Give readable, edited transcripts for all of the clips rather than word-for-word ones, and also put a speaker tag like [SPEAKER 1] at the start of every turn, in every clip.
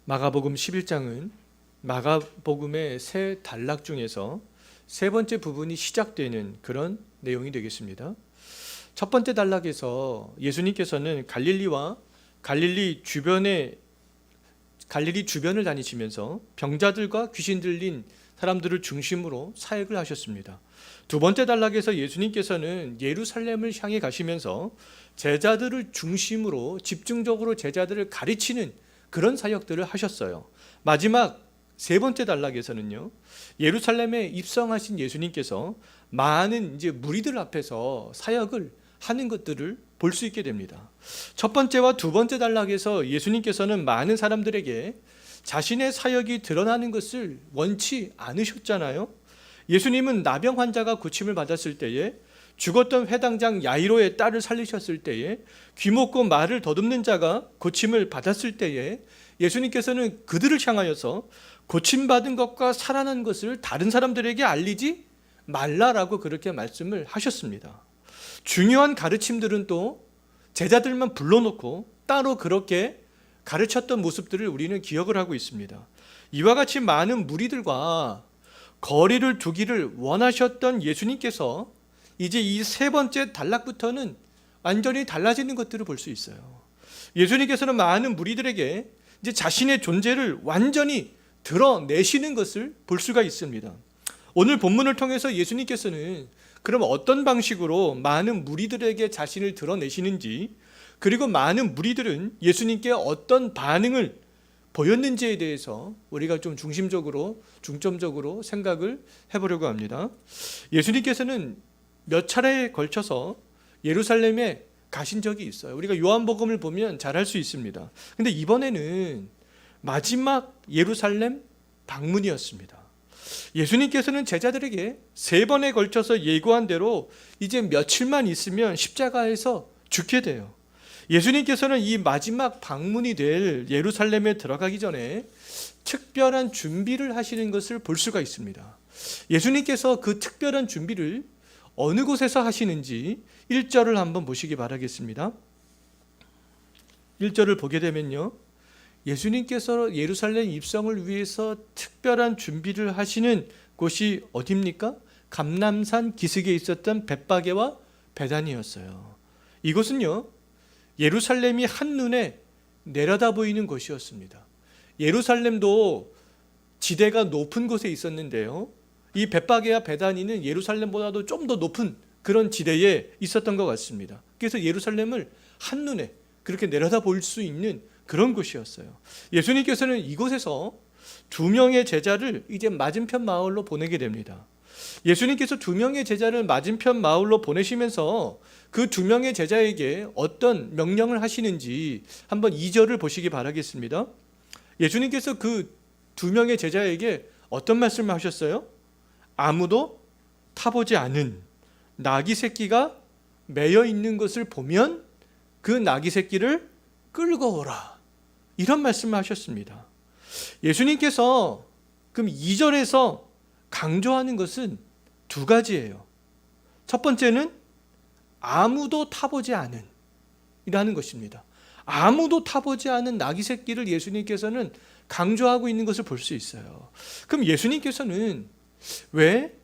[SPEAKER 1] 마가복음 11장은 마가복음의 세 단락 중에서 세 번째 부분이 시작되는 그런 내용이 되겠습니다. 첫 번째 단락에서 예수님께서는 갈릴리 주변을 다니시면서 병자들과 귀신 들린 사람들을 중심으로 사역을 하셨습니다. 두 번째 단락에서 예수님께서는 예루살렘을 향해 가시면서 제자들을 중심으로 집중적으로 제자들을 가르치는 그런 사역들을 하셨어요. 마지막 세 번째 단락에서는요, 예루살렘에 입성하신 예수님께서 많은 무리들 앞에서 사역을 하는 것들을 볼 수 있게 됩니다. 첫 번째와 두 번째 단락에서 예수님께서는 많은 사람들에게 자신의 사역이 드러나는 것을 원치 않으셨잖아요. 예수님은 나병 환자가 고침을 받았을 때에, 죽었던 회당장 야이로의 딸을 살리셨을 때에, 귀 먹고 말을 더듬는 자가 고침을 받았을 때에 예수님께서는 그들을 향하여서 고침받은 것과 살아난 것을 다른 사람들에게 알리지 말라라고 그렇게 말씀을 하셨습니다. 중요한 가르침들은 또 제자들만 불러놓고 따로 그렇게 가르쳤던 모습들을 우리는 기억을 하고 있습니다. 이와 같이 많은 무리들과 거리를 두기를 원하셨던 예수님께서 이제 이 세 번째 단락부터는 완전히 달라지는 것들을 볼 수 있어요. 예수님께서는 많은 무리들에게 이제 자신의 존재를 완전히 드러내시는 것을 볼 수가 있습니다. 오늘 본문을 통해서 예수님께서는 그럼 어떤 방식으로 많은 무리들에게 자신을 드러내시는지, 그리고 많은 무리들은 예수님께 어떤 반응을 보였는지에 대해서 우리가 좀 중점적으로 생각을 해보려고 합니다. 예수님께서는 몇 차례에 걸쳐서 예루살렘에 가신 적이 있어요. 우리가 요한복음을 보면 잘 알 수 있습니다. 근데 이번에는 마지막 예루살렘 방문이었습니다. 예수님께서는 제자들에게 세 번에 걸쳐서 예고한 대로 이제 며칠만 있으면 십자가에서 죽게 돼요. 예수님께서는 이 마지막 방문이 될 예루살렘에 들어가기 전에 특별한 준비를 하시는 것을 볼 수가 있습니다. 예수님께서 그 특별한 준비를 어느 곳에서 하시는지 1절을 한번 보시기 바라겠습니다. 1절을 보게 되면요, 예수님께서 예루살렘 입성을 위해서 특별한 준비를 하시는 곳이 어디입니까? 감람산 기슭에 있었던 벳바게와 베다니였어요. 이곳은요, 예루살렘이 한눈에 내려다 보이는 곳이었습니다. 예루살렘도 지대가 높은 곳에 있었는데요, 이 벳바게와 베다니는 예루살렘보다도 좀 더 높은 그런 지대에 있었던 것 같습니다. 그래서 예루살렘을 한눈에 그렇게 내려다 볼 수 있는 그런 곳이었어요. 예수님께서는 이곳에서 두 명의 제자를 이제 맞은편 마을로 보내게 됩니다. 예수님께서 두 명의 제자를 맞은편 마을로 보내시면서 그 두 명의 제자에게 어떤 명령을 하시는지 한번 2절을 보시기 바라겠습니다. 예수님께서 그 두 명의 제자에게 어떤 말씀을 하셨어요? 아무도 타보지 않은 나귀 새끼가 매여 있는 것을 보면 그 나귀 새끼를 끌고 오라, 이런 말씀을 하셨습니다. 예수님께서 그럼 2절에서 강조하는 것은 두 가지예요. 첫 번째는 아무도 타보지 않은 이라는 것입니다. 아무도 타보지 않은 나귀 새끼를 예수님께서는 강조하고 있는 것을 볼 수 있어요. 그럼 예수님께서는 왜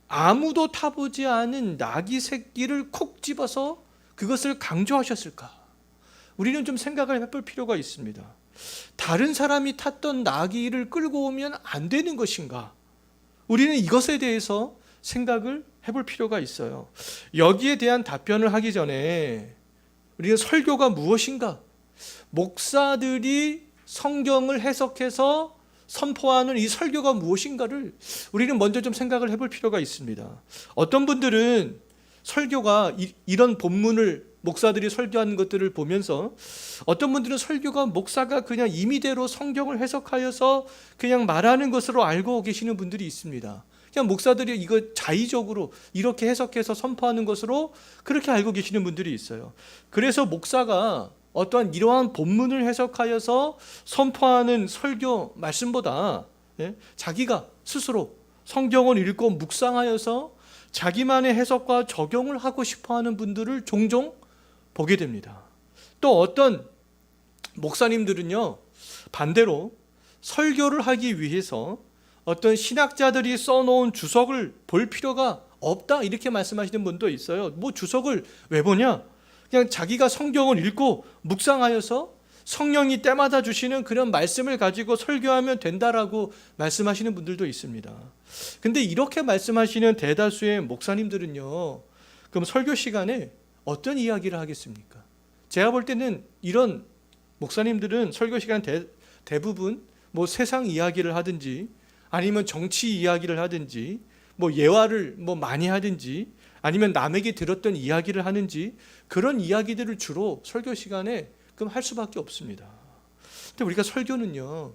[SPEAKER 1] 아무도 타보지 않은 나귀 새끼를 콕 집어서 그것을 강조하셨을까? 우리는 좀 생각을 해볼 필요가 있습니다. 다른 사람이 탔던 나귀를 끌고 오면 안 되는 것인가? 우리는 이것에 대해서 생각을 해볼 필요가 있어요. 여기에 대한 답변을 하기 전에 우리가 설교가 무엇인가? 목사들이 성경을 해석해서 선포하는 이 설교가 무엇인가를 우리는 먼저 좀 생각을 해볼 필요가 있습니다. 어떤 분들은 설교가 이런 본문을 목사들이 설교하는 것들을 보면서, 어떤 분들은 설교가 목사가 그냥 임의대로 성경을 해석하여서 그냥 말하는 것으로 알고 계시는 분들이 있습니다. 그냥 목사들이 이거 자의적으로 이렇게 해석해서 선포하는 것으로 그렇게 알고 계시는 분들이 있어요. 그래서 목사가 어떠한 이러한 본문을 해석하여서 선포하는 설교 말씀보다 자기가 스스로 성경을 읽고 묵상하여서 자기만의 해석과 적용을 하고 싶어하는 분들을 종종 보게 됩니다. 또 어떤 목사님들은요, 반대로 설교를 하기 위해서 어떤 신학자들이 써놓은 주석을 볼 필요가 없다 이렇게 말씀하시는 분도 있어요. 뭐 주석을 왜 보냐? 그냥 자기가 성경을 읽고 묵상하여서 성령이 때마다 주시는 그런 말씀을 가지고 설교하면 된다라고 말씀하시는 분들도 있습니다. 근데 이렇게 말씀하시는 대다수의 목사님들은요, 그럼 설교 시간에 어떤 이야기를 하겠습니까? 제가 볼 때는 이런 목사님들은 설교 시간 대부분 뭐 세상 이야기를 하든지 아니면 정치 이야기를 하든지 뭐 예화를 뭐 많이 하든지 아니면 남에게 들었던 이야기를 하는지 그런 이야기들을 주로 설교 시간에 그럼 할 수밖에 없습니다. 근데 우리가 설교는요,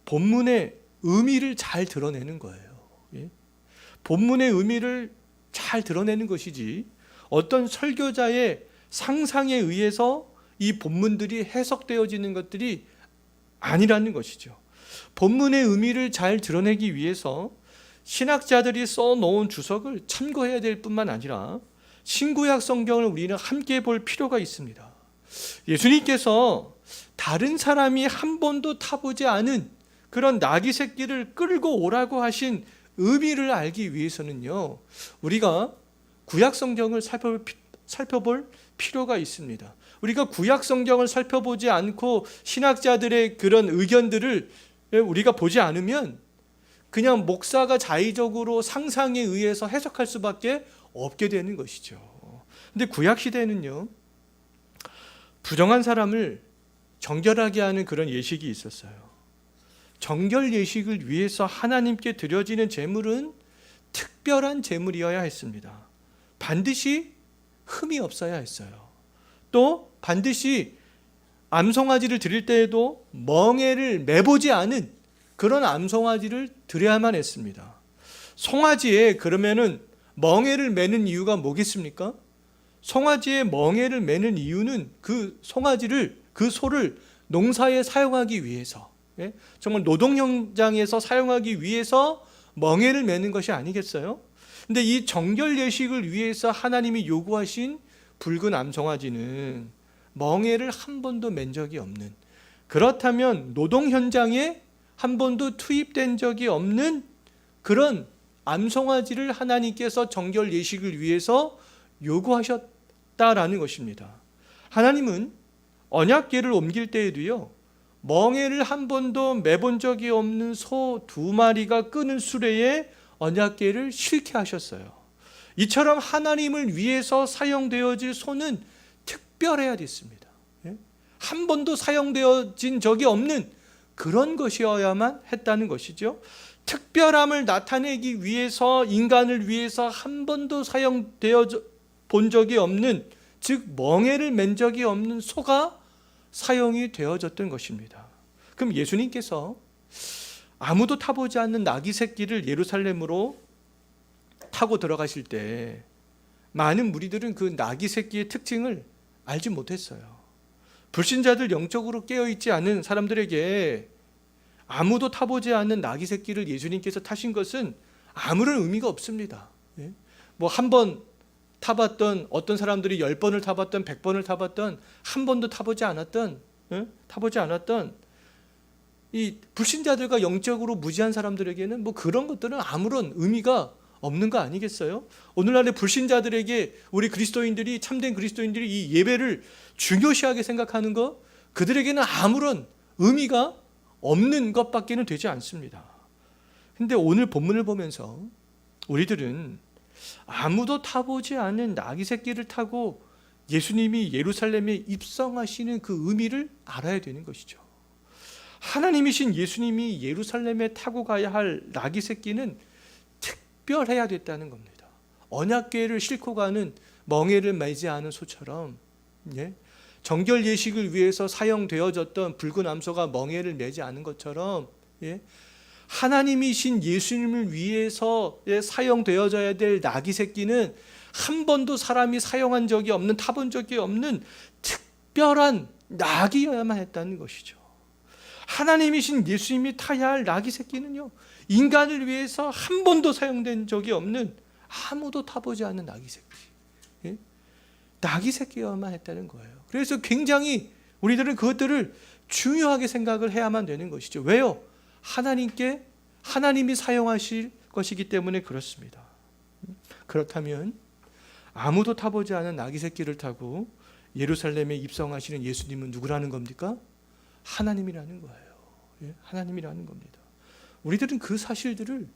[SPEAKER 1] 본문의 의미를 잘 드러내는 거예요. 예? 본문의 의미를 잘 드러내는 것이지 어떤 설교자의 상상에 의해서 이 본문들이 해석되어지는 것들이 아니라는 것이죠. 본문의 의미를 잘 드러내기 위해서 신학자들이 써놓은 주석을 참고해야 될 뿐만 아니라 신구약 성경을 우리는 함께 볼 필요가 있습니다. 예수님께서 다른 사람이 한 번도 타보지 않은 그런 나귀 새끼를 끌고 오라고 하신 의미를 알기 위해서는요, 우리가 구약 성경을 살펴볼 필요가 있습니다. 우리가 구약 성경을 살펴보지 않고 신학자들의 그런 의견들을 우리가 보지 않으면 그냥 목사가 자의적으로 상상에 의해서 해석할 수밖에 없게 되는 것이죠. 근데 구약 시대에는요, 부정한 사람을 정결하게 하는 그런 예식이 있었어요. 정결 예식을 위해서 하나님께 드려지는 제물은 특별한 제물이어야 했습니다. 반드시 흠이 없어야 했어요. 또 반드시 암송아지를 드릴 때에도 멍에를 매보지 않은 그런 암송아지를 드려야만 했습니다. 송아지에 그러면은 멍에를 매는 이유가 뭐겠습니까? 송아지에 멍에를 매는 이유는 그 송아지를, 그 소를 농사에 사용하기 위해서, 정말 노동 현장에서 사용하기 위해서 멍에를 매는 것이 아니겠어요? 근데 이 정결 예식을 위해서 하나님이 요구하신 붉은 암송아지는 멍에를 한 번도 맨 적이 없는, 그렇다면 노동 현장에 한 번도 투입된 적이 없는 그런 암송아지를 하나님께서 정결 예식을 위해서 요구하셨다라는 것입니다. 하나님은 언약궤를 옮길 때에도요, 멍에를 한 번도 매본 적이 없는 소 2마리가 끄는 수레에 언약궤를 싣게 하셨어요. 이처럼 하나님을 위해서 사용되어질 소는 특별해야 됐습니다. 한 번도 사용되어진 적이 없는 그런 것이어야만 했다는 것이죠. 특별함을 나타내기 위해서, 인간을 위해서 한 번도 사용되어 본 적이 없는, 즉 멍에를 맨 적이 없는 소가 사용이 되어졌던 것입니다. 그럼 예수님께서 아무도 타보지 않는 나귀 새끼를 예루살렘으로 타고 들어가실 때 많은 무리들은 그 나귀 새끼의 특징을 알지 못했어요. 불신자들, 영적으로 깨어있지 않은 사람들에게 아무도 타보지 않는 나귀 새끼를 예수님께서 타신 것은 아무런 의미가 없습니다. 뭐 한 번 타봤던, 어떤 사람들이 10번을 타봤던, 100번을 타봤던, 한 번도 타보지 않았던 이 불신자들과 영적으로 무지한 사람들에게는 뭐 그런 것들은 아무런 의미가 없는 거 아니겠어요? 오늘날의 불신자들에게 우리 그리스도인들이, 참된 그리스도인들이 이 예배를 중요시하게 생각하는 것, 그들에게는 아무런 의미가 없는 것밖에는 되지 않습니다. 근데 오늘 본문을 보면서 우리들은 아무도 타보지 않은 나귀 새끼를 타고 예수님이 예루살렘에 입성하시는 그 의미를 알아야 되는 것이죠. 하나님이신 예수님이 예루살렘에 타고 가야 할 나귀 새끼는 특별해야 됐다는 겁니다. 언약궤를 싣고 가는 멍에를 매지 않은 소처럼, 정결 예식을 위해서 사용되어졌던 붉은 암소가 멍에를 매지 않은 것처럼, 하나님이신 예수님을 위해서 사용되어져야 될 나귀 새끼는 한 번도 사람이 사용한 적이 없는, 타본 적이 없는 특별한 나귀여야만 했다는 것이죠. 하나님이신 예수님이 타야 할 나귀 새끼는요, 인간을 위해서 한 번도 사용된 적이 없는, 아무도 타보지 않은 나귀 새끼, 나귀 새끼여야만 했다는 거예요. 그래서 굉장히 우리들은 그것들을 중요하게 생각을 해야만 되는 것이죠. 왜요? 하나님이 사용하실 것이기 때문에 그렇습니다. 그렇다면 아무도 타보지 않은 아기 새끼를 타고 예루살렘에 입성하시는 예수님은 누구라는 겁니까? 하나님이라는 거예요. 하나님이라는 겁니다. 우리들은 그 사실들을,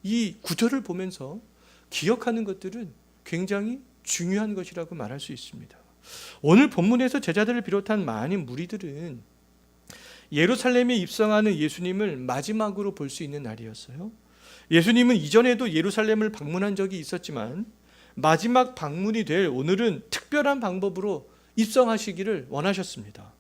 [SPEAKER 1] 이 구절을 보면서 기억하는 것들은 굉장히 중요한 것이라고 말할 수 있습니다. 오늘 본문에서 제자들을 비롯한 많은 무리들은 예루살렘에 입성하는 예수님을 마지막으로 볼 수 있는 날이었어요. 예수님은 이전에도 예루살렘을 방문한 적이 있었지만 마지막 방문이 될 오늘은 특별한 방법으로 입성하시기를 원하셨습니다.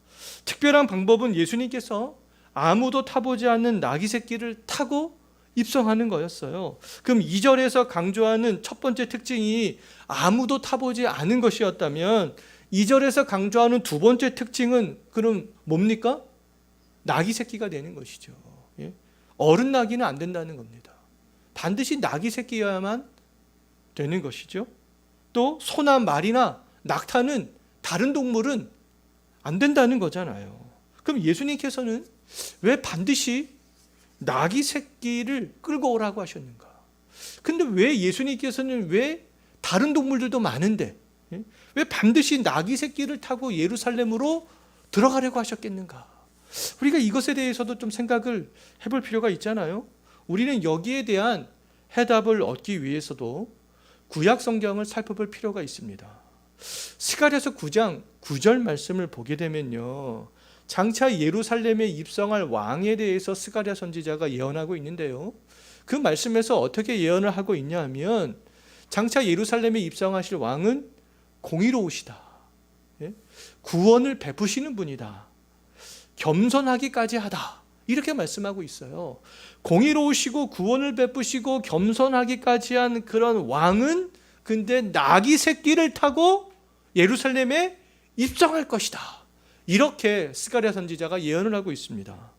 [SPEAKER 1] 특별한 방법은 예수님께서 아무도 타보지 않는 나귀 새끼를 타고 입성하는 거였어요. 그럼 2절에서 강조하는 첫 번째 특징이 아무도 타보지 않은 것이었다면 2절에서 강조하는 두 번째 특징은 그럼 뭡니까? 나귀 새끼가 되는 것이죠. 어른 나귀는 안 된다는 겁니다. 반드시 나귀 새끼여야만 되는 것이죠. 또 소나 말이나 낙타는, 다른 동물은 안 된다는 거잖아요. 그럼 예수님께서는 왜 반드시 나귀 새끼를 끌고 오라고 하셨는가? 근데 왜 예수님께서는 왜 다른 동물들도 많은데 왜 반드시 나귀 새끼를 타고 예루살렘으로 들어가려고 하셨겠는가? 우리가 이것에 대해서도 좀 생각을 해볼 필요가 있잖아요. 우리는 여기에 대한 해답을 얻기 위해서도 구약 성경을 살펴볼 필요가 있습니다. 스가랴서 9장 9절 말씀을 보게 되면요, 장차 예루살렘에 입성할 왕에 대해서 스가랴 선지자가 예언하고 있는데요, 그 말씀에서 어떻게 예언을 하고 있냐 하면 장차 예루살렘에 입성하실 왕은 공의로우시다, 구원을 베푸시는 분이다, 겸손하기까지 하다, 이렇게 말씀하고 있어요. 공의로우시고 구원을 베푸시고 겸손하기까지 한 그런 왕은 근데 나귀 새끼를 타고 예루살렘에 입성할 것이다, 이렇게 스가랴 선지자가 예언을 하고 있습니다.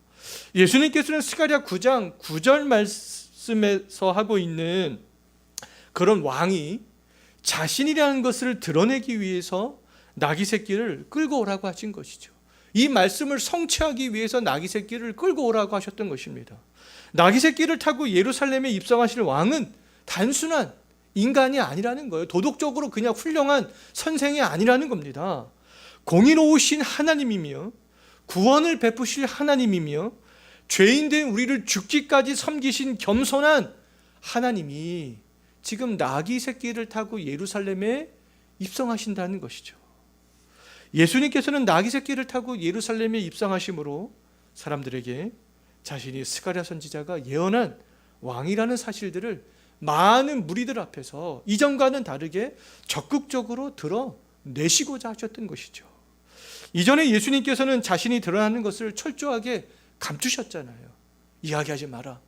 [SPEAKER 1] 예수님께서는 스가랴 9장 9절 말씀에서 하고 있는 그런 왕이 자신이라는 것을 드러내기 위해서 나귀 새끼를 끌고 오라고 하신 것이죠. 이 말씀을 성취하기 위해서 나귀 새끼를 끌고 오라고 하셨던 것입니다. 나귀 새끼를 타고 예루살렘에 입성하실 왕은 단순한 인간이 아니라는 거예요. 도덕적으로 그냥 훌륭한 선생이 아니라는 겁니다. 공의로우신 하나님이며 구원을 베푸실 하나님이며 죄인된 우리를 죽기까지 섬기신 겸손한 하나님이 지금 나귀 새끼를 타고 예루살렘에 입성하신다는 것이죠. 예수님께서는 나귀 새끼를 타고 예루살렘에 입성하심으로 사람들에게 자신이 스가랴 선지자가 예언한 왕이라는 사실들을 많은 무리들 앞에서 이전과는 다르게 적극적으로 드러내시고자 하셨던 것이죠. 이전에 예수님께서는 자신이 드러나는 것을 철저하게 감추셨잖아요. 이야기하지 마라,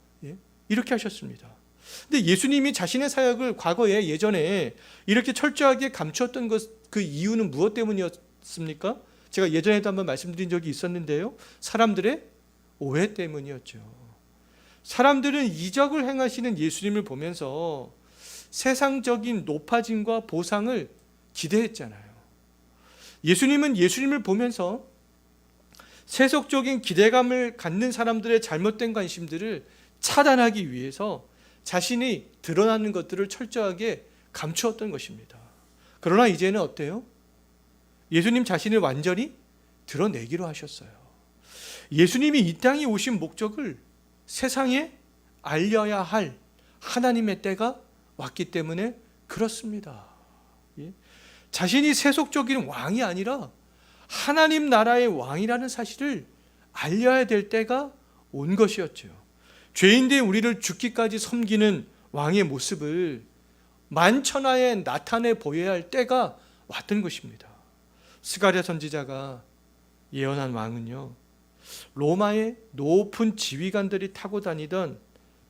[SPEAKER 1] 이렇게 하셨습니다. 근데 예수님이 자신의 사역을 과거에 예전에 이렇게 철저하게 감추었던 그 이유는 무엇 때문이었습니까? 제가 예전에도 한번 말씀드린 적이 있었는데요, 사람들의 오해 때문이었죠. 사람들은 이적을 행하시는 예수님을 보면서 세상적인 높아짐과 보상을 기대했잖아요. 예수님은 예수님을 보면서 세속적인 기대감을 갖는 사람들의 잘못된 관심들을 차단하기 위해서 자신이 드러나는 것들을 철저하게 감추었던 것입니다. 그러나 이제는 어때요? 예수님 자신을 완전히 드러내기로 하셨어요. 예수님이 이 땅에 오신 목적을 세상에 알려야 할 하나님의 때가 왔기 때문에 그렇습니다. 자신이 세속적인 왕이 아니라 하나님 나라의 왕이라는 사실을 알려야 될 때가 온 것이었죠. 죄인된 우리를 죽기까지 섬기는 왕의 모습을 만천하에 나타내 보여야 할 때가 왔던 것입니다. 스가랴 선지자가 예언한 왕은요, 로마의 높은 지휘관들이 타고 다니던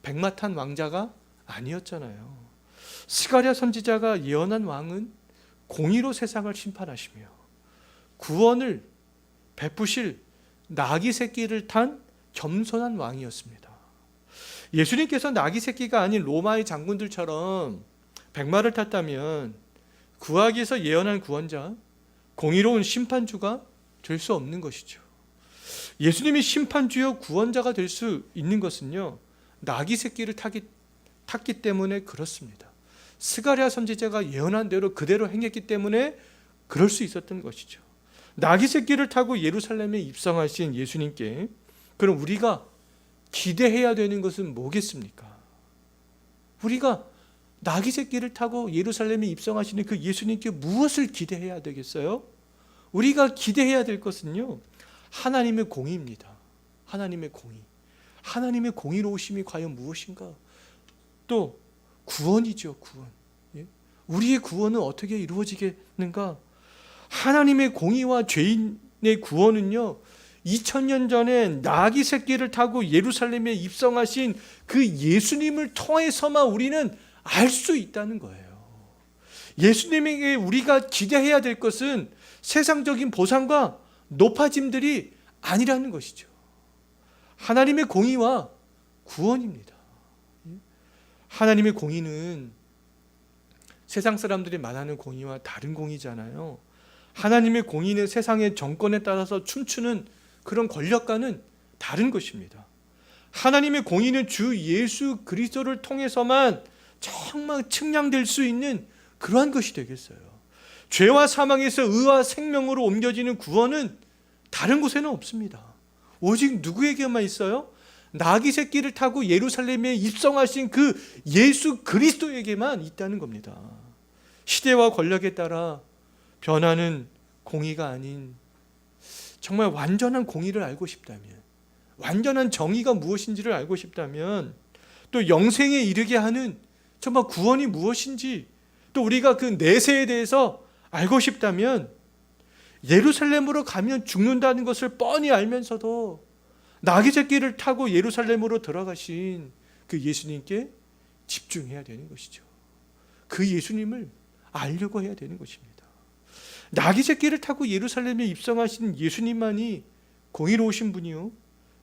[SPEAKER 1] 백마탄 왕자가 아니었잖아요. 스가랴 선지자가 예언한 왕은 공의로 세상을 심판하시며 구원을 베푸실 나귀 새끼를 탄 겸손한 왕이었습니다. 예수님께서 나귀 새끼가 아닌 로마의 장군들처럼 백마를 탔다면 구약에서 예언한 구원자, 공의로운 심판주가 될 수 없는 것이죠. 예수님이 심판주요 구원자가 될 수 있는 것은요, 나귀 새끼를 탔기 때문에 그렇습니다. 스가랴 선지자가 예언한 대로 그대로 행했기 때문에 그럴 수 있었던 것이죠. 나귀 새끼를 타고 예루살렘에 입성하신 예수님께 그럼 우리가 기대해야 되는 것은 뭐겠습니까? 우리가 나귀 새끼를 타고 예루살렘에 입성하시는 그 예수님께 무엇을 기대해야 되겠어요? 우리가 기대해야 될 것은요, 하나님의 공의입니다. 하나님의 공의. 하나님의 공의로우심이 과연 무엇인가? 또 구원이죠, 구원. 예? 우리의 구원은 어떻게 이루어지겠는가? 하나님의 공의와 죄인의 구원은요, 2000년 전에 나귀 새끼를 타고 예루살렘에 입성하신 그 예수님을 통해서만 우리는 알 수 있다는 거예요. 예수님에게 우리가 기대해야 될 것은 세상적인 보상과 높아짐들이 아니라는 것이죠. 하나님의 공의와 구원입니다. 하나님의 공의는 세상 사람들이 말하는 공의와 다른 공의잖아요. 하나님의 공의는 세상의 정권에 따라서 춤추는 그런 권력과는 다른 것입니다. 하나님의 공의는 주 예수 그리스도를 통해서만 정말 측량될 수 있는 그러한 것이 되겠어요. 죄와 사망에서 의와 생명으로 옮겨지는 구원은 다른 곳에는 없습니다. 오직 누구에게만 있어요? 나귀 새끼를 타고 예루살렘에 입성하신 그 예수 그리스도에게만 있다는 겁니다. 시대와 권력에 따라 변하는 공의가 아닌 정말 완전한 공의를 알고 싶다면, 완전한 정의가 무엇인지를 알고 싶다면, 또 영생에 이르게 하는 정말 구원이 무엇인지, 또 우리가 그 내세에 대해서 알고 싶다면 예루살렘으로 가면 죽는다는 것을 뻔히 알면서도 나귀 새끼를 타고 예루살렘으로 들어가신 그 예수님께 집중해야 되는 것이죠. 그 예수님을 알려고 해야 되는 것입니다. 나귀 새끼를 타고 예루살렘에 입성하신 예수님만이 공의로우신 분이요,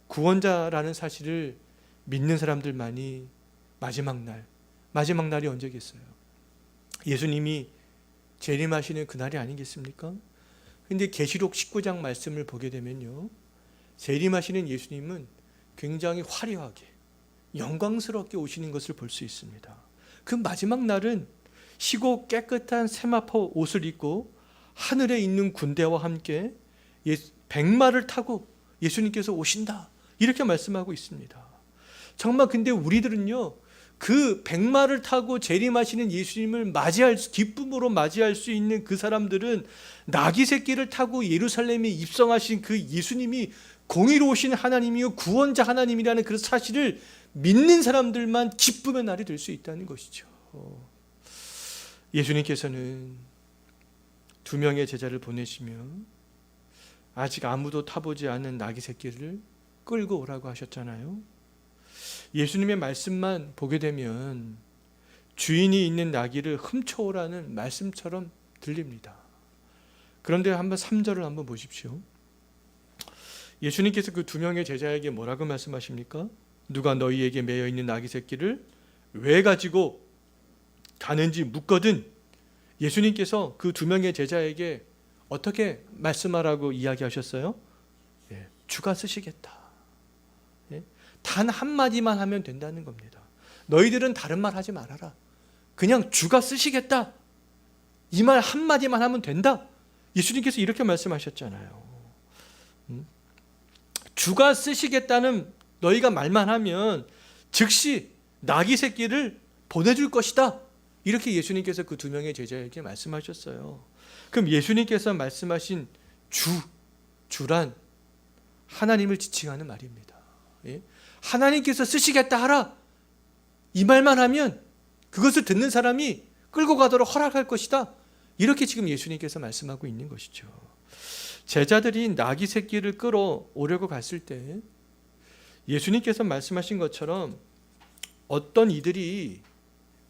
[SPEAKER 1] 구원자라는 사실을 믿는 사람들만이 마지막 날이 언제겠어요? 예수님이 재림하시는 그날이 아니겠습니까? 근데 계시록 19장 말씀을 보게 되면요, 재림하시는 예수님은 굉장히 화려하게 영광스럽게 오시는 것을 볼 수 있습니다. 그 마지막 날은 희고 깨끗한 세마포 옷을 입고 하늘에 있는 군대와 함께 백마를 타고 예수님께서 오신다, 이렇게 말씀하고 있습니다. 정말 근데 우리들은요, 그 백마를 타고 재림하시는 예수님을 기쁨으로 맞이할 수 있는 그 사람들은 나귀 새끼를 타고 예루살렘에 입성하신 그 예수님이 공의로우신 하나님이요 구원자 하나님이라는 그 사실을 믿는 사람들만 기쁨의 날이 될 수 있다는 것이죠. 예수님께서는 2명의 제자를 보내시며 아직 아무도 타보지 않은 나귀 새끼를 끌고 오라고 하셨잖아요. 예수님의 말씀만 보게 되면 주인이 있는 나귀를 훔쳐오라는 말씀처럼 들립니다. 그런데 한번 3절을 한번 보십시오. 예수님께서 그 2명의 제자에게 뭐라고 말씀하십니까? 누가 너희에게 매여 있는 나귀 새끼를 왜 가지고 가는지 묻거든, 예수님께서 그 2명의 제자에게 어떻게 말씀하라고 이야기하셨어요? 주가 쓰시겠다. 단 한마디만 하면 된다는 겁니다. 너희들은 다른 말 하지 말아라. 그냥 주가 쓰시겠다, 이 말 한마디만 하면 된다. 예수님께서 이렇게 말씀하셨잖아요. 주가 쓰시겠다는 너희가 말만 하면 즉시 나귀 새끼를 보내줄 것이다, 이렇게 예수님께서 그 2명의 제자에게 말씀하셨어요. 그럼 예수님께서 말씀하신 주란 하나님을 지칭하는 말입니다. 하나님께서 쓰시겠다 하라, 이 말만 하면 그것을 듣는 사람이 끌고 가도록 허락할 것이다, 이렇게 지금 예수님께서 말씀하고 있는 것이죠. 제자들이 나귀 새끼를 끌어오려고 갔을 때 예수님께서 말씀하신 것처럼 어떤 이들이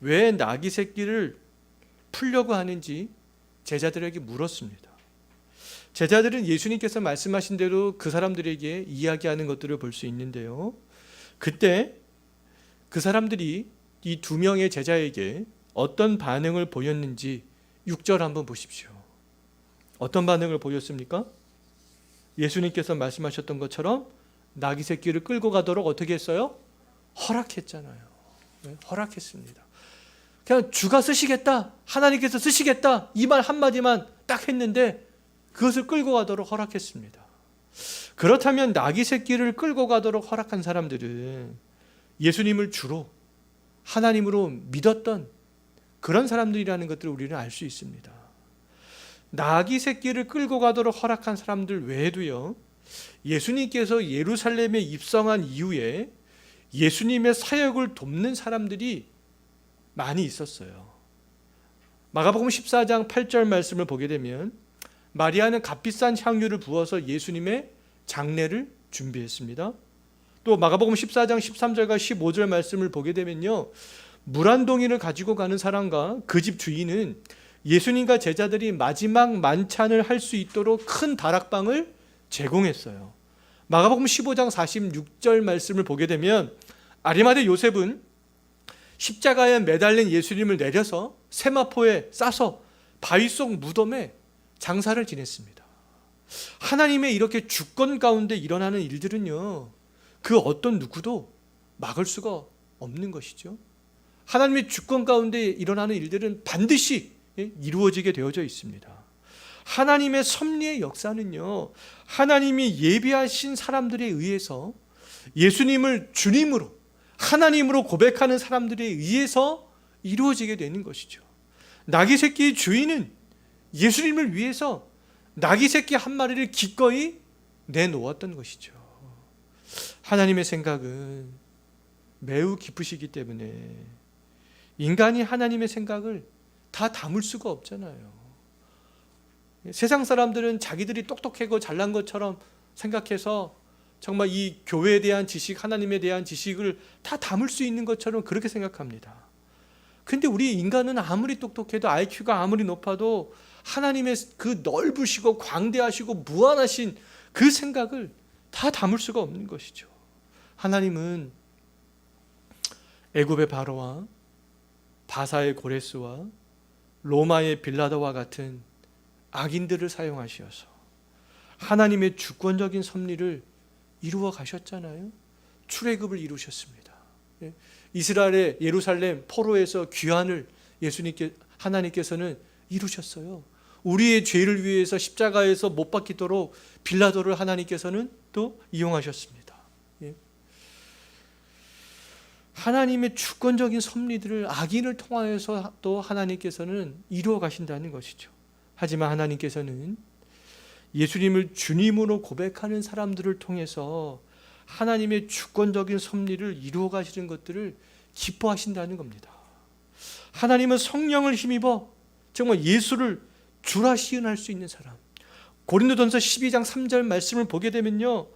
[SPEAKER 1] 왜 나귀 새끼를 풀려고 하는지 제자들에게 물었습니다. 제자들은 예수님께서 말씀하신 대로 그 사람들에게 이야기하는 것들을 볼 수 있는데요, 그때 그 사람들이 이 2명의 제자에게 어떤 반응을 보였는지 6절 한번 보십시오. 어떤 반응을 보였습니까? 예수님께서 말씀하셨던 것처럼 나귀 새끼를 끌고 가도록 어떻게 했어요? 허락했잖아요. 네, 허락했습니다. 그냥 주가 쓰시겠다, 하나님께서 쓰시겠다, 이 말 한마디만 딱 했는데 그것을 끌고 가도록 허락했습니다. 그렇다면 나귀 새끼를 끌고 가도록 허락한 사람들은 예수님을 주로 하나님으로 믿었던 그런 사람들이라는 것들을 우리는 알 수 있습니다. 나귀 새끼를 끌고 가도록 허락한 사람들 외에도요, 예수님께서 예루살렘에 입성한 이후에 예수님의 사역을 돕는 사람들이 많이 있었어요. 마가복음 14장 8절 말씀을 보게 되면 마리아는 값비싼 향유를 부어서 예수님의 장례를 준비했습니다. 또 마가복음 14장 13절과 15절 말씀을 보게 되면요, 물 한 동이를 가지고 가는 사람과 그 집 주인은 예수님과 제자들이 마지막 만찬을 할 수 있도록 큰 다락방을 제공했어요. 마가복음 15장 46절 말씀을 보게 되면 아리마대 요셉은 십자가에 매달린 예수님을 내려서 세마포에 싸서 바위 속 무덤에 장사를 지냈습니다. 하나님의 이렇게 주권 가운데 일어나는 일들은요, 그 어떤 누구도 막을 수가 없는 것이죠. 하나님의 주권 가운데 일어나는 일들은 반드시 이루어지게 되어져 있습니다. 하나님의 섭리의 역사는요, 하나님이 예비하신 사람들에 의해서 예수님을 주님으로, 하나님으로 고백하는 사람들에 의해서 이루어지게 되는 것이죠. 나귀 새끼의 주인은 예수님을 위해서 나귀 새끼 한 마리를 기꺼이 내놓았던 것이죠. 하나님의 생각은 매우 깊으시기 때문에 인간이 하나님의 생각을 다 담을 수가 없잖아요. 세상 사람들은 자기들이 똑똑하고 잘난 것처럼 생각해서 정말 이 교회에 대한 지식, 하나님에 대한 지식을 다 담을 수 있는 것처럼 그렇게 생각합니다. 근데 우리 인간은 아무리 똑똑해도, IQ가 아무리 높아도 하나님의 그 넓으시고 광대하시고 무한하신 그 생각을 다 담을 수가 없는 것이죠. 하나님은 애굽의 바로와 바사의 고레스와 로마의 빌라도와 같은 악인들을 사용하셔서 하나님의 주권적인 섭리를 이루어 가셨잖아요. 출애굽을 이루셨습니다. 이스라엘의 예루살렘 포로에서 귀환을 하나님께서는 이루셨어요. 우리의 죄를 위해서 십자가에서 못 박히도록 빌라도를 하나님께서는 또 이용하셨습니다. 하나님의 주권적인 섭리들을 악인을 통하여서 또 하나님께서는 이루어 가신다는 것이죠. 하지만 하나님께서는 예수님을 주님으로 고백하는 사람들을 통해서 하나님의 주권적인 섭리를 이루어 가시는 것들을 기뻐하신다는 겁니다. 하나님은 성령을 힘입어 정말 예수를 주라 시인할 수 있는 사람, 고린도전서 12장 3절 말씀을 보게 되면요,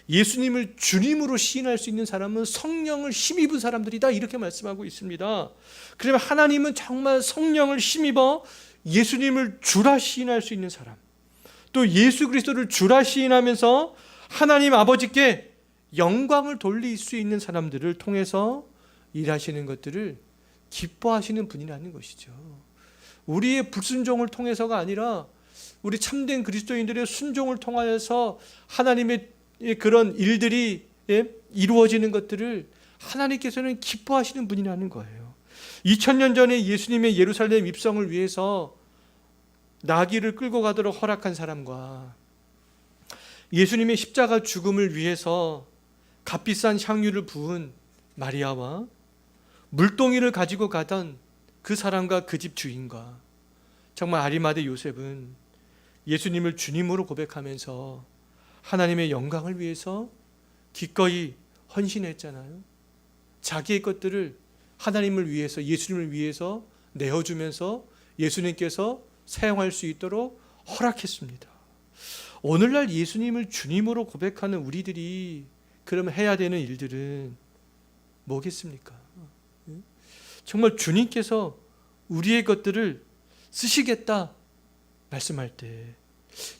[SPEAKER 1] 예수님을 주님으로 시인할 수 있는 사람은 성령을 힘입은 사람들이다, 이렇게 말씀하고 있습니다. 그러면 하나님은 정말 성령을 힘입어 예수님을 주라 시인할 수 있는 사람, 또 예수 그리스도를 주라 시인하면서 하나님 아버지께 영광을 돌릴 수 있는 사람들을 통해서 일하시는 것들을 기뻐하시는 분이라는 것이죠. 우리의 불순종을 통해서가 아니라 우리 참된 그리스도인들의 순종을 통하여서 하나님의 그런 일들이 이루어지는 것들을 하나님께서는 기뻐하시는 분이라는 거예요. 2000년 전에 예수님의 예루살렘 입성을 위해서 나귀를 끌고 가도록 허락한 사람과 예수님의 십자가 죽음을 위해서 값비싼 향유를 부은 마리아와 물동이를 가지고 가던 그 사람과 그 집 주인과 정말 아리마대 요셉은 예수님을 주님으로 고백하면서 하나님의 영광을 위해서 기꺼이 헌신했잖아요. 자기의 것들을 하나님을 위해서, 예수님을 위해서 내어주면서 예수님께서 사용할 수 있도록 허락했습니다. 오늘날 예수님을 주님으로 고백하는 우리들이 그러면 해야 되는 일들은 뭐겠습니까? 정말 주님께서 우리의 것들을 쓰시겠다 말씀할 때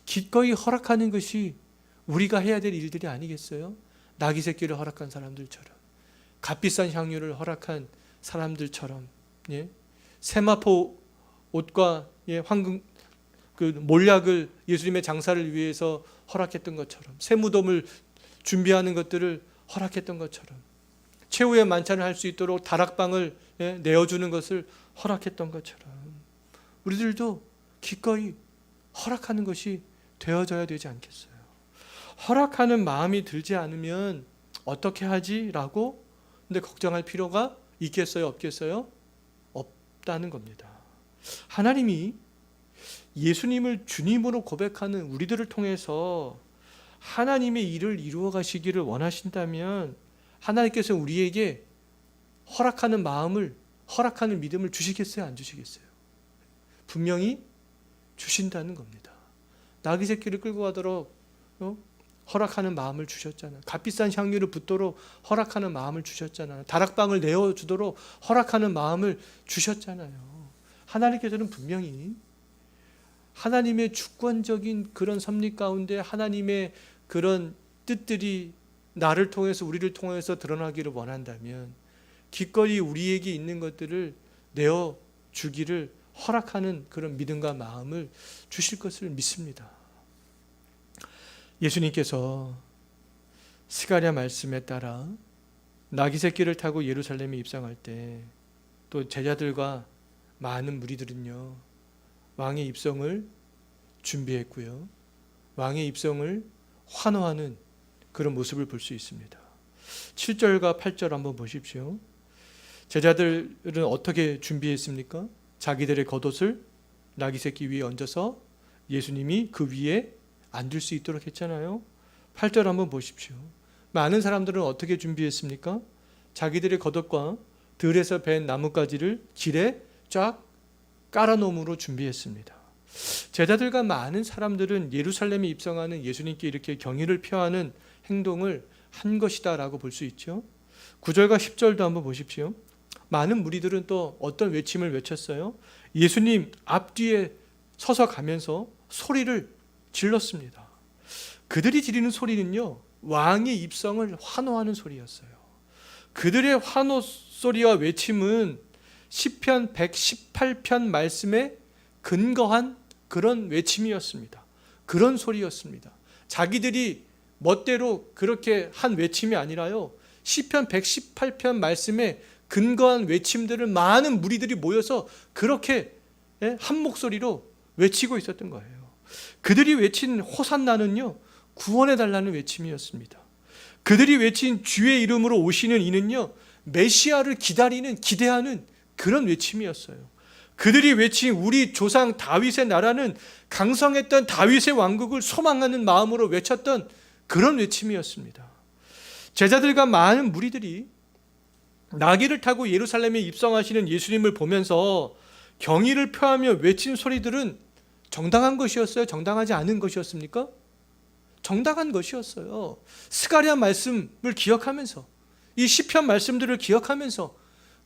[SPEAKER 1] 기꺼이 허락하는 것이 우리가 해야 될 일들이 아니겠어요? 나귀 새끼를 허락한 사람들처럼, 값비싼 향유를 허락한 사람들처럼, 세마포 옷과 황금 그 몰약을 예수님의 장사를 위해서 허락했던 것처럼, 새 무덤을 준비하는 것들을 허락했던 것처럼, 최후의 만찬을 할 수 있도록 다락방을 내어주는 것을 허락했던 것처럼 우리들도 기꺼이 허락하는 것이 되어져야 되지 않겠어요? 허락하는 마음이 들지 않으면 어떻게 하지? 라고 근데 걱정할 필요가 있겠어요? 없겠어요? 없다는 겁니다. 하나님이 예수님을 주님으로 고백하는 우리들을 통해서 하나님의 일을 이루어 가시기를 원하신다면 하나님께서 우리에게 허락하는 마음을, 허락하는 믿음을 주시겠어요? 안 주시겠어요? 분명히 주신다는 겁니다. 나귀 새끼를 끌고 가도록 허락하는 마음을 주셨잖아요. 값비싼 향유를 붓도록 허락하는 마음을 주셨잖아요. 다락방을 내어주도록 허락하는 마음을 주셨잖아요. 하나님께서는 분명히 하나님의 주권적인 그런 섭리 가운데 하나님의 그런 뜻들이 나를 통해서, 우리를 통해서 드러나기를 원한다면 기꺼이 우리에게 있는 것들을 내어주기를 허락하는 그런 믿음과 마음을 주실 것을 믿습니다. 예수님께서 스가랴 말씀에 따라 나귀 새끼를 타고 예루살렘에 입성할 때 또 제자들과 많은 무리들은요, 왕의 입성을 준비했고요, 왕의 입성을 환호하는 그런 모습을 볼 수 있습니다. 7절과 8절 한번 보십시오. 제자들은 어떻게 준비했습니까? 자기들의 겉옷을 나귀 새끼 위에 얹어서 예수님이 그 위에 앉을 수 있도록 했잖아요. 8절 한번 보십시오. 많은 사람들은 어떻게 준비했습니까? 자기들의 겉옷과 들에서 벤 나뭇가지를 길에 쫙 깔아놓음으로 준비했습니다. 제자들과 많은 사람들은 예루살렘에 입성하는 예수님께 이렇게 경의를 표하는 행동을 한 것이다 라고 볼 수 있죠. 9절과 10절도 한번 보십시오. 많은 무리들은 또 어떤 외침을 외쳤어요? 예수님 앞뒤에 서서 가면서 소리를 질렀습니다. 그들이 지르는 소리는요, 왕의 입성을 환호하는 소리였어요. 그들의 환호 소리와 외침은 시편 118편 말씀에 근거한 그런 외침이었습니다. 그런 소리였습니다. 자기들이 멋대로 그렇게 한 외침이 아니라요, 시편 118편 말씀에 근거한 외침들을 많은 무리들이 모여서 그렇게 한 목소리로 외치고 있었던 거예요. 그들이 외친 호산나는요, 구원해달라는 외침이었습니다. 그들이 외친 주의 이름으로 오시는 이는요, 메시아를 기대하는 그런 외침이었어요. 그들이 외친 우리 조상 다윗의 나라는 강성했던 다윗의 왕국을 소망하는 마음으로 외쳤던 그런 외침이었습니다. 제자들과 많은 무리들이 나귀를 타고 예루살렘에 입성하시는 예수님을 보면서 경의를 표하며 외친 소리들은 정당한 것이었어요? 정당하지 않은 것이었습니까? 정당한 것이었어요. 스가랴 말씀을 기억하면서, 이 시편 말씀들을 기억하면서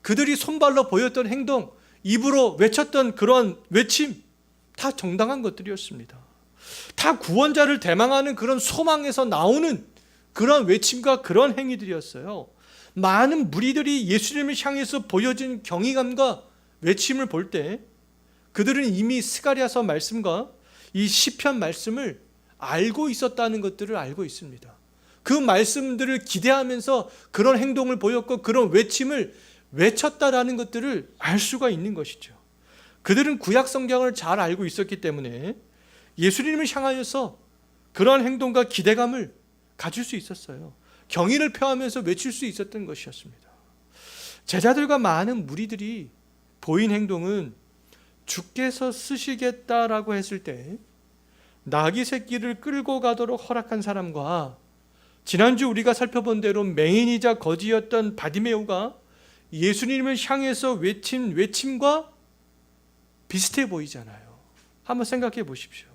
[SPEAKER 1] 그들이 손발로 보였던 행동, 입으로 외쳤던 그런 외침, 다 정당한 것들이었습니다. 다 구원자를 대망하는 그런 소망에서 나오는 그런 외침과 그런 행위들이었어요. 많은 무리들이 예수님을 향해서 보여진 경외감과 외침을 볼 때 그들은 이미 스가랴서 말씀과 이 시편 말씀을 알고 있었다는 것들을 알고 있습니다. 그 말씀들을 기대하면서 그런 행동을 보였고 그런 외침을 외쳤다라는 것들을 알 수가 있는 것이죠. 그들은 구약 성경을 잘 알고 있었기 때문에 예수님을 향하여서 그런 행동과 기대감을 가질 수 있었어요. 경의를 표하면서 외칠 수 있었던 것이었습니다. 제자들과 많은 무리들이 보인 행동은 주께서 쓰시겠다라고 했을 때 나귀 새끼를 끌고 가도록 허락한 사람과 지난주 우리가 살펴본 대로 맹인이자 거지였던 바디메오가 예수님을 향해서 외친 외침과 비슷해 보이잖아요. 한번 생각해 보십시오.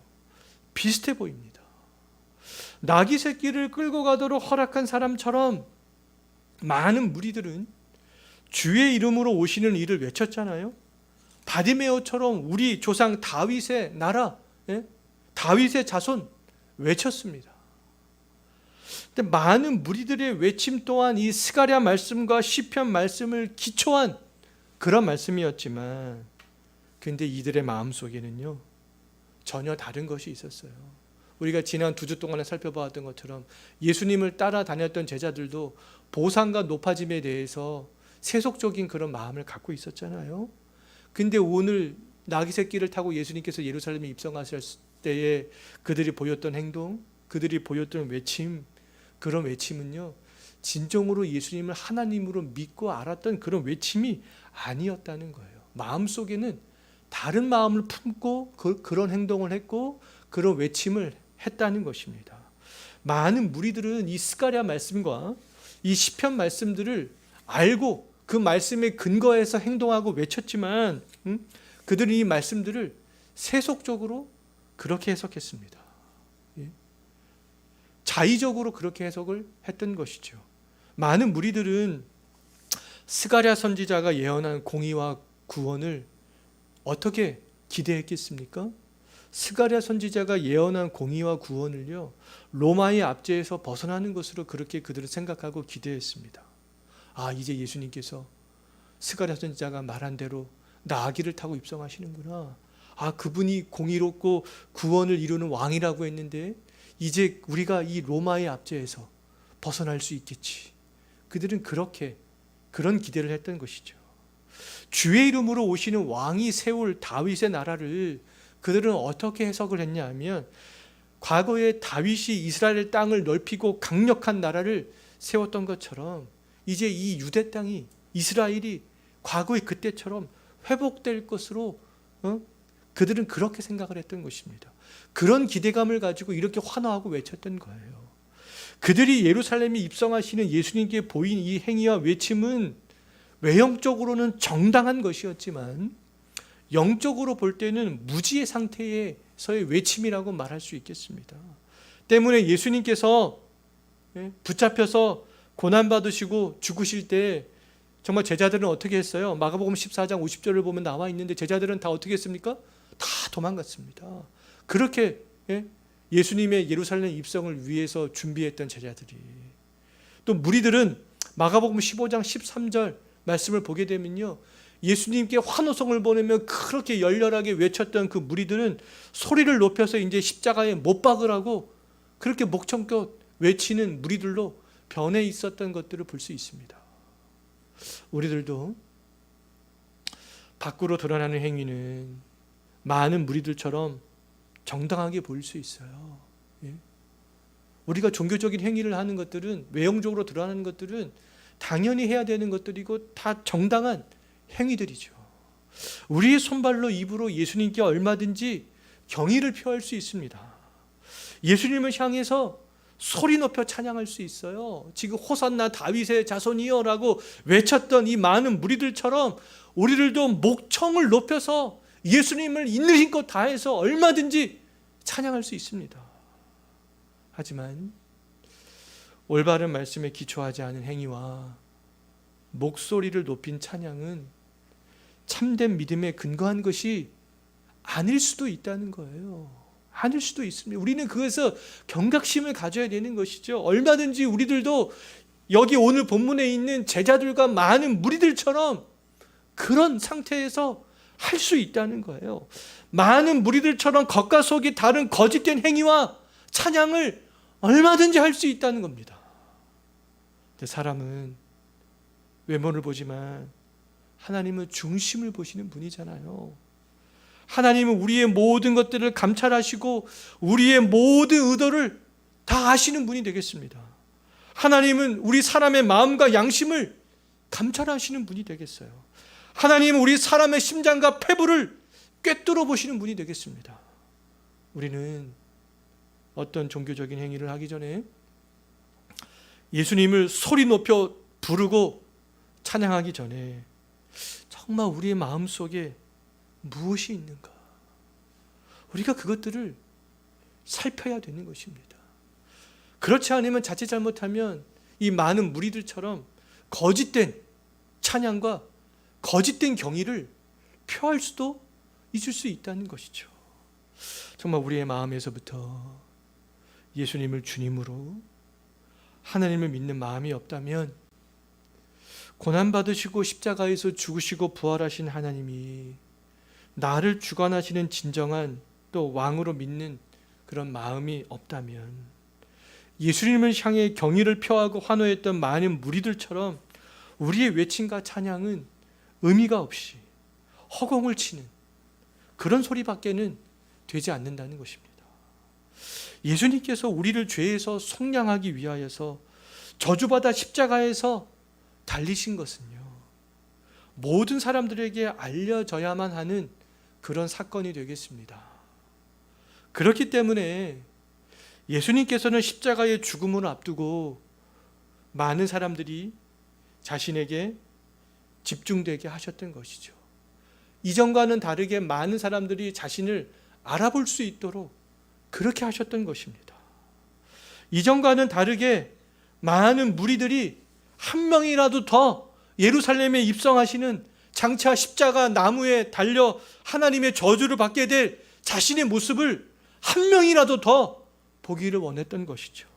[SPEAKER 1] 비슷해 보입니다. 나귀 새끼를 끌고 가도록 허락한 사람처럼 많은 무리들은 주의 이름으로 오시는 이를 외쳤잖아요. 바디메오처럼 우리 조상 다윗의 나라, 다윗의 자손 외쳤습니다. 근데 많은 무리들의 외침 또한 이 스가랴 말씀과 시편 말씀을 기초한 그런 말씀이었지만, 근데 이들의 마음속에는요 전혀 다른 것이 있었어요. 우리가 지난 2주 동안에 살펴보았던 것처럼 예수님을 따라다녔던 제자들도 보상과 높아짐에 대해서 세속적인 그런 마음을 갖고 있었잖아요. 근데 오늘 나귀 새끼를 타고 예수님께서 예루살렘에 입성하셨을 때에 그들이 보였던 행동, 그들이 보였던 외침, 그런 외침은요, 진정으로 예수님을 하나님으로 믿고 알았던 그런 외침이 아니었다는 거예요. 마음속에는 다른 마음을 품고 그런 행동을 했고 그런 외침을 했다는 것입니다. 많은 무리들은 이 스가랴 말씀과 이 시편 말씀들을 알고 그 말씀에 근거해서 행동하고 외쳤지만 그들은 이 말씀들을 세속적으로 그렇게 해석했습니다. 자의적으로 그렇게 해석을 했던 것이죠. 많은 무리들은 스가랴 선지자가 예언한 공의와 구원을 어떻게 기대했겠습니까? 스가랴 선지자가 예언한 공의와 구원을요, 로마의 압제에서 벗어나는 것으로 그렇게 그들은 생각하고 기대했습니다. 아, 이제 예수님께서 스가랴 선지자가 말한 대로 나귀를 타고 입성하시는구나. 아, 그분이 공의롭고 구원을 이루는 왕이라고 했는데 이제 우리가 이 로마의 압제에서 벗어날 수 있겠지. 그들은 그런 기대를 했던 것이죠. 주의 이름으로 오시는 왕이 세울 다윗의 나라를 그들은 어떻게 해석을 했냐 하면, 과거에 다윗이 이스라엘 땅을 넓히고 강력한 나라를 세웠던 것처럼 이제 이 유대 땅이, 이스라엘이 과거의 그때처럼 회복될 것으로 그들은 그렇게 생각을 했던 것입니다. 그런 기대감을 가지고 이렇게 환호하고 외쳤던 거예요. 그들이 예루살렘에 입성하시는 예수님께 보인 이 행위와 외침은 외형적으로는 정당한 것이었지만 영적으로 볼 때는 무지의 상태에서의 외침이라고 말할 수 있겠습니다. 때문에 예수님께서 붙잡혀서 고난받으시고 죽으실 때 정말 제자들은 어떻게 했어요? 마가복음 14장 50절을 보면 나와 있는데 제자들은 다 어떻게 했습니까? 다 도망갔습니다. 그렇게 예수님의 예루살렘 입성을 위해서 준비했던 제자들이, 또 무리들은 마가복음 15장 13절 말씀을 보게 되면요, 예수님께 환호성을 보내며 그렇게 열렬하게 외쳤던 그 무리들은 소리를 높여서 이제 십자가에 못 박으라고 그렇게 목청껏 외치는 무리들로 변해 있었던 것들을 볼 수 있습니다. 우리들도 밖으로 드러나는 행위는 많은 무리들처럼 정당하게 보일 수 있어요. 우리가 종교적인 행위를 하는 것들은, 외형적으로 드러나는 것들은 당연히 해야 되는 것들이고 다 정당한 행위들이죠. 우리의 손발로 입으로 예수님께 얼마든지 경의를 표할 수 있습니다. 예수님을 향해서 소리 높여 찬양할 수 있어요. 지금 호산나 다윗의 자손이여 라고 외쳤던 이 많은 무리들처럼 우리들도 목청을 높여서 예수님을 있는 힘껏 다해서 얼마든지 찬양할 수 있습니다. 하지만 올바른 말씀에 기초하지 않은 행위와 목소리를 높인 찬양은 참된 믿음에 근거한 것이 아닐 수도 있다는 거예요. 아닐 수도 있습니다. 우리는 그것에서 경각심을 가져야 되는 것이죠. 얼마든지 우리들도 여기 오늘 본문에 있는 제자들과 많은 무리들처럼 그런 상태에서 할 수 있다는 거예요. 많은 무리들처럼 겉과 속이 다른 거짓된 행위와 찬양을 얼마든지 할 수 있다는 겁니다. 근데 사람은 외모를 보지만 하나님은 중심을 보시는 분이잖아요. 하나님은 우리의 모든 것들을 감찰하시고 우리의 모든 의도를 다 아시는 분이 되겠습니다. 하나님은 우리 사람의 마음과 양심을 감찰하시는 분이 되겠어요. 하나님은 우리 사람의 심장과 폐부를 꿰뚫어 보시는 분이 되겠습니다. 우리는 어떤 종교적인 행위를 하기 전에 예수님을 소리 높여 부르고 찬양하기 전에 정말 우리의 마음속에 무엇이 있는가, 우리가 그것들을 살펴야 되는 것입니다. 그렇지 않으면 자칫 잘못하면 이 많은 무리들처럼 거짓된 찬양과 거짓된 경의를 표할 수도 있을 수 있다는 것이죠. 정말 우리의 마음에서부터 예수님을 주님으로, 하나님을 믿는 마음이 없다면 고난받으시고 십자가에서 죽으시고 부활하신 하나님이 나를 주관하시는 진정한 또 왕으로 믿는 그런 마음이 없다면, 예수님을 향해 경의를 표하고 환호했던 많은 무리들처럼 우리의 외침과 찬양은 의미가 없이 허공을 치는 그런 소리밖에는 되지 않는다는 것입니다. 예수님께서 우리를 죄에서 속량하기 위하여서 저주받아 십자가에서 달리신 것은요, 모든 사람들에게 알려져야만 하는 그런 사건이 되겠습니다. 그렇기 때문에 예수님께서는 십자가의 죽음을 앞두고 많은 사람들이 자신에게 집중되게 하셨던 것이죠. 이전과는 다르게 많은 사람들이 자신을 알아볼 수 있도록 그렇게 하셨던 것입니다. 이전과는 다르게 많은 무리들이 한 명이라도 더 예루살렘에 입성하시는, 장차 십자가 나무에 달려 하나님의 저주를 받게 될 자신의 모습을 한 명이라도 더 보기를 원했던 것이죠.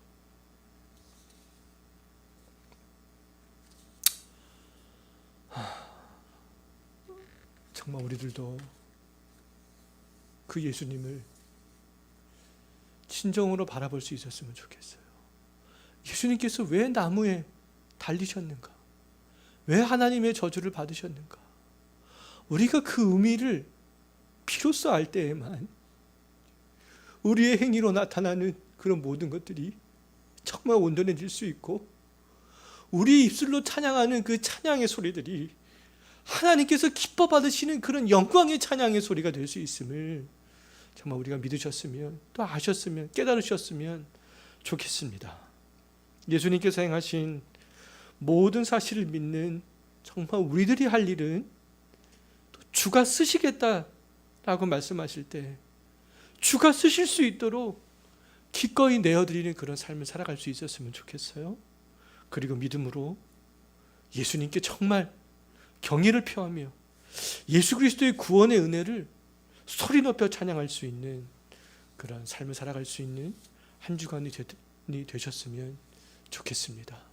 [SPEAKER 1] 정말 우리들도 그 예수님을 진정으로 바라볼 수 있었으면 좋겠어요. 예수님께서 왜 나무에 달리셨는가? 왜 하나님의 저주를 받으셨는가? 우리가 그 의미를 비로소 알 때에만 우리의 행위로 나타나는 그런 모든 것들이 정말 온전해질 수 있고, 우리 입술로 찬양하는 그 찬양의 소리들이 하나님께서 기뻐 받으시는 그런 영광의 찬양의 소리가 될 수 있음을 정말 우리가 믿으셨으면, 또 아셨으면, 깨달으셨으면 좋겠습니다. 예수님께서 행하신 모든 사실을 믿는 정말 우리들이 할 일은 또 주가 쓰시겠다라고 말씀하실 때 주가 쓰실 수 있도록 기꺼이 내어드리는 그런 삶을 살아갈 수 있었으면 좋겠어요. 그리고 믿음으로 예수님께 정말 경의를 표하며 예수 그리스도의 구원의 은혜를 소리 높여 찬양할 수 있는 그런 삶을 살아갈 수 있는 한 주간이 되셨으면 좋겠습니다.